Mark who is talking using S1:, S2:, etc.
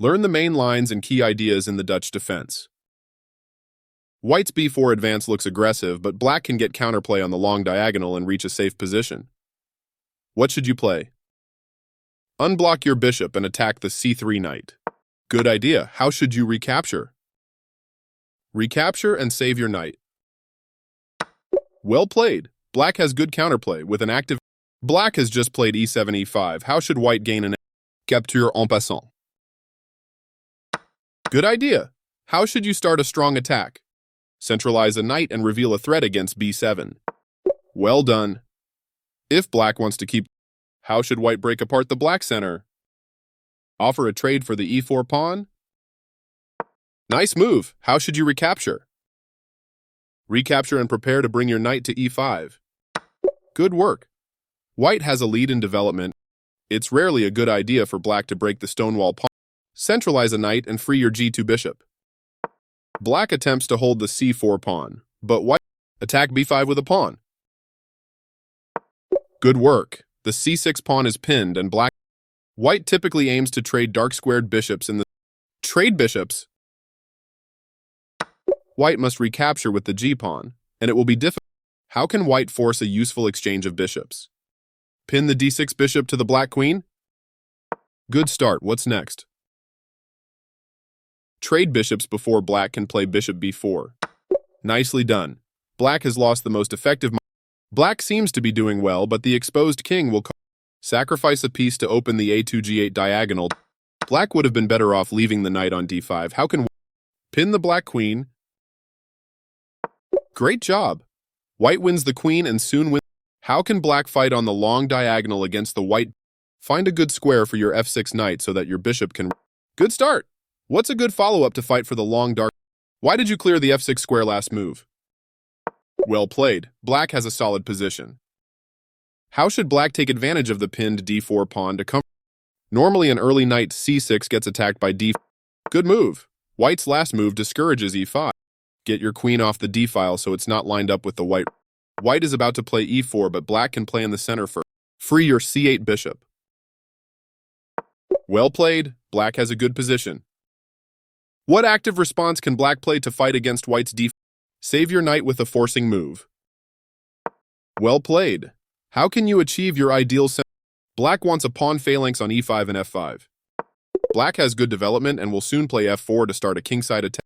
S1: Learn the main lines and key ideas in the Dutch defense. White's b4 advance looks aggressive, but black can get counterplay on the long diagonal and reach a safe position. What should you play? Unblock your bishop and attack the c3 knight. Good idea. How should you recapture? Recapture and save your knight. Well played. Black has good counterplay with an active. Black has just played e7, e5. How should white gain an capture en passant? Good idea. How should you start a strong attack? Centralize a knight and reveal a threat against b7. Well done. If black wants to keep, how should white break apart the black center? Offer a trade for the e4 pawn? Nice move. How should you recapture? Recapture and prepare to bring your knight to e5. Good work. White has a lead in development. It's rarely a good idea for black to break the stonewall pawn. Centralize a knight and free your g2 bishop. Black attempts to hold the c4 pawn, but white attack b5 with a pawn. Good work. The c6 pawn is pinned and black. White typically aims to trade dark-squared bishops in the trade bishops. White must recapture with the g-pawn, and it will be difficult. How can white force a useful exchange of bishops? Pin the d6 bishop to the black queen? Good start. What's next? Trade bishops before black can play bishop b4. Nicely done. Black has lost the most effective. Black seems to be doing well, but the exposed king will sacrifice a piece to open the a2 g8 diagonal. Black would have been better off leaving the knight on d5. How can pin the black queen? Great job. White wins the queen and soon wins. How can black fight on the long diagonal against the white? Find a good square for your f6 knight so that your bishop can. Good start. What's a good follow-up to fight for the long dark? Why did you clear the f6 square last move? Well played. Black has a solid position. How should black take advantage of the pinned d4 pawn to come? Normally an early knight c6 gets attacked by d4. Good move. White's last move discourages e5. Get your queen off the d-file so it's not lined up with the white. White is about to play e4, but black can play in the center first. Free your c8 bishop. Well played. Black has a good position. What active response can black play to fight against white's d? Save your knight with a forcing move. Well played. How can you achieve your ideal center? Black wants a pawn phalanx on e5 and f5. Black has good development and will soon play f4 to start a kingside attack.